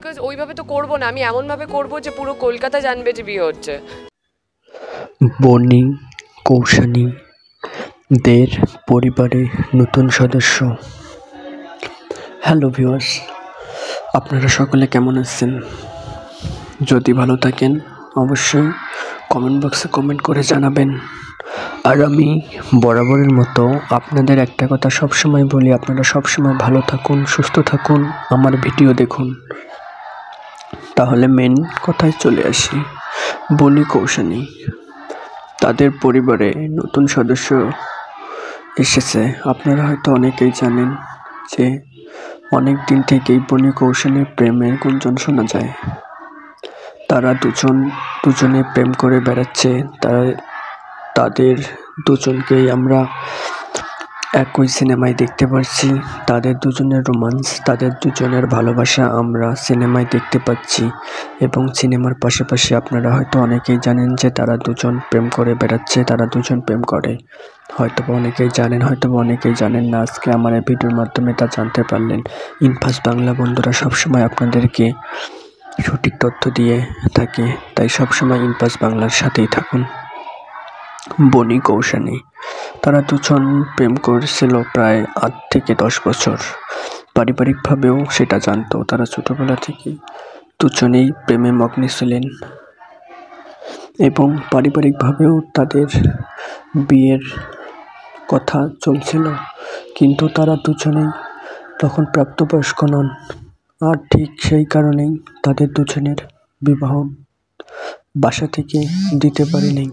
Because ওইভাবে তো করবো না, আমি এমনভাবে করবো যে পুরো কলকাতা জানবে যে বিয়ে হচ্ছে। বনি কৌশানী দের পরিবারে নতুন সদস্য। হ্যালো ভিউয়ার্স, আপনারা সকলে কেমন আছেন? যদি ভালো থাকেন অবশ্যই কমেন্ট বক্সে কমেন্ট করে জানাবেন। আর আমি বরাবরের মতো আপনাদের একটা কথা সবসময় বলি, আপনারা সবসময় ভালো থাকুন, সুস্থ থাকুন, আমার ভিডিও দেখুন। তাহলে মেন কথায় চলে আসি। বনি কৌশানী তাদের পরিবারে নতুন সদস্য এসেছে। আপনারা হয়তো অনেকেই জানেন যে অনেক দিন থেকেই বনি কৌশানীর প্রেমের গুঞ্জন শোনা যায়। তারা দুজনে প্রেম করে বেড়াচ্ছে। তাদের দুজনকেই আমরা একই সিনেমায় দেখতে পাচ্ছি। তাদের দুজনের রোমান্স, তাদের দুজনের ভালোবাসা আমরা সিনেমায় দেখতে পাচ্ছি। এবং সিনেমার পাশাপাশি আপনারা হয়তো অনেকেই জানেন যে তারা দুজন প্রেম করে বেড়াচ্ছে, তারা দুজন প্রেম করে। হয়তো অনেকেই জানেন, হয়তো অনেকেই জানেন না। আজকে আমার এই ভিডিওর মাধ্যমে তা জানতে পারলেন। ইনফাস্ট বাংলা বন্ধুরা সবসময় আপনাদেরকে সঠিক তথ্য দিয়ে থাকে, তাই সবসময় ইনফাস্ট বাংলার সাথেই থাকুন। বনি কৌশানী তারা দুজন প্রেম করেছিল প্রায় 8 থেকে 10 বছর। পারিবারিকভাবেও সেটা জানতো। তারা ছোটবেলা থেকে দুজনেই প্রেমে মগ্ন ছিলেন এবং পারিবারিকভাবেও তাদের বিয়ের কথা চলছিল, কিন্তু তারা দুজনেই তখন প্রাপ্তবয়স্ক নন। আর ঠিক সেই কারণেই তাদের দুজনের বিবাহ বাসা থেকে দিতে পারেনি।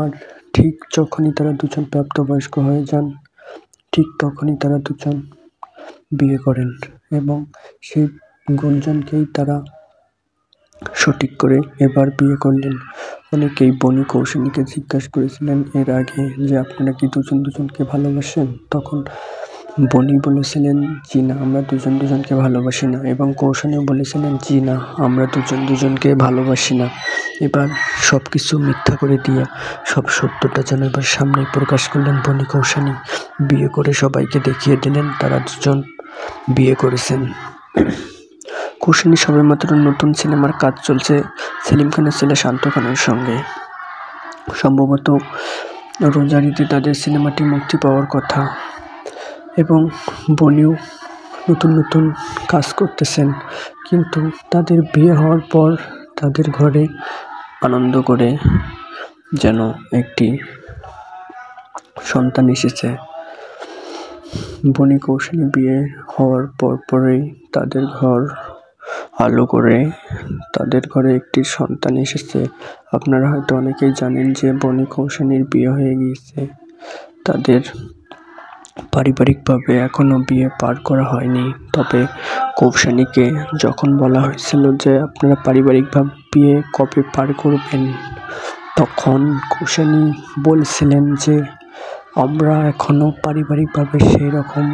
আর ঠিক যখনই তারা দুজন প্রাপ্তবয়স্ক হয়ে যান, ঠিক তখনই তারা দুজন বিয়ে করেন এবং সেই গুঞ্জনকেই তারা সঠিক করে এবার বিয়ে করলেন। অনেকেই বনি কৌশানীকে জিজ্ঞাসা করেছিলেন এর আগে যে আপনারা কি দুজনকে ভালোবাসেন? তখন বনি বলেছিলেন জি না, আমরা দুজনকে ভালোবাসি না, এবং কৌশানীও বলেছিলেন জি না, আমরা দুজনকে ভালোবাসি না। এবার সব কিছু মিথ্যা করে দিয়ে সব সত্যটা যেন এবার সামনে প্রকাশ করলেন বনি কৌশানী। বিয়ে করে সবাইকে দেখিয়ে দিলেন তারা দুজন বিয়ে করেছেন। কৌশানী সবেমাত্র নতুন সিনেমার কাজ চলছে সেলিম খানের ছেলে শান্ত খানের সঙ্গে। সম্ভবত রোজারিতে তাদের সিনেমাটি মুক্তি পাওয়ার কথা এবং বনিও নতুন কাজ করতেছেন। কিন্তু তাদের বিয়ে হওয়ার পর তাদের ঘরে আনন্দ করে যেন একটি সন্তান এসেছে। বনি কৌশানী বিয়ে হওয়ার পরেই তাদের ঘর আলো করে তাদের ঘরে একটি সন্তান এসেছে। আপনারা হয়তো অনেকেই জানেন যে বনি কৌশানীর বিয়ে হয়ে গিয়েছে। তাদের পারিবারিকভাবে এখনও বিয়ে পার করা হয়নি। তবে কৌশানীকে যখন বলা হয়েছিল যে আপনারা পারিবারিকভাবে বিয়ে কবে পার করবেন, তখন কৌশানী বলছিলেন যে আমরা এখনও পারিবারিকভাবে সেই রকম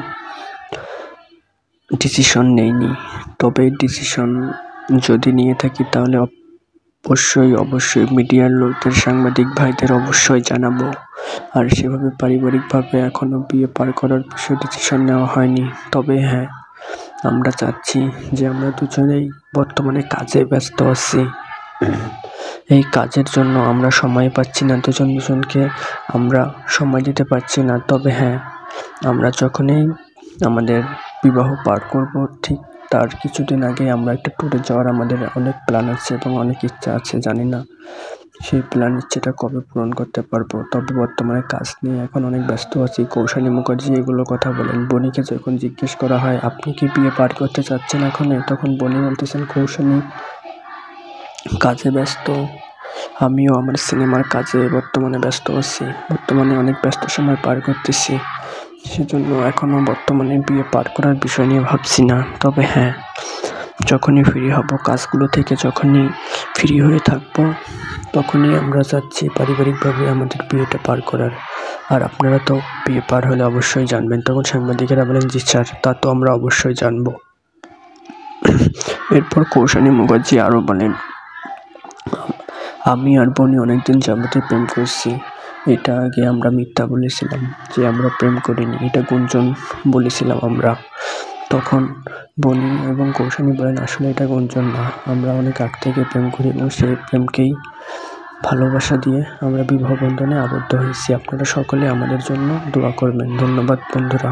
ডিসিশন নেইনি। তবে ডিসিশন যদি নিয়ে থাকি তাহলে অবশ্যই মিডিয়ার লোকদের, সাংবাদিক ভাইদের অবশ্যই জানাবো। আর সেভাবে পারিবারিকভাবে এখনও বিয়ে পার করার বিষয়ে ডিসিশন নেওয়া হয়নি। তবে হ্যাঁ, আমরা চাচ্ছি যে আমরা দুজনেই বর্তমানে কাজে ব্যস্ত আছি। এই কাজের জন্য আমরা সময় পাচ্ছি না, দুজনকে আমরা সময় দিতে পারছি না। তবে হ্যাঁ, আমরা যখনই আমাদের বিবাহ পার করব, ঠিক তার কিছুদিন আগে আমরা একটা ট্যুরে যাওয়ার আমাদের অনেক প্ল্যান আছে এবং অনেক ইচ্ছা আছে। জানি না সেই প্ল্যান ইচ্ছেটা কবে পূরণ করতে পারবো। তবে বর্তমানে কাজ নিয়ে এখন অনেক ব্যস্ত আছি। কৌশানী মুখার্জি এগুলো কথা বলেন। বনিকে যখন জিজ্ঞেস করা হয় আপনি কি বিয়ে পার করতে চাচ্ছেন এখন, তখন বনি বলতেছেন কৌশানী কাজে ব্যস্ত, আমিও আমার সিনেমার কাজে বর্তমানে ব্যস্ত আছি, বর্তমানে অনেক ব্যস্ত সময় পার করতেছি, সেজন্য এখনও বর্তমানে বিয়ে পার করার বিষয় নিয়ে ভাবছি না। তবে হ্যাঁ, যখনই ফ্রি হব কাজগুলো থেকে, যখনই ফ্রি হয়ে থাকব, তখনই আমরা চাচ্ছি পারিবারিকভাবে আমাদের বিয়েটা পার করার। আর আপনারা তো বিয়ে পার হলে অবশ্যই জানবেন। তখন সাংবাদিকেরা বলেন জি স্যার, তা তো আমরা অবশ্যই জানবো। এরপর কৌশানী মুখার্জি আরও বলেন আমি আর বনি অনেকদিন যাবতীয় প্রেম করছি। এটা আগে আমরা মিথ্যা বলেছিলাম যে আমরা প্রেম করিনি, এটা গুঞ্জন বলেছিলাম আমরা। তখন বনি এবং কৌশানী বলেন, আসলে এটা গুঞ্জন না, আমরা অনেক আগ থেকে প্রেম করি এবং সেই প্রেমকেই ভালোবাসা দিয়ে আমরা বিবাহ বন্ধনে আবদ্ধ হয়েছি। আপনারা সকলে আমাদের জন্য দোয়া করবেন। ধন্যবাদ বন্ধুরা।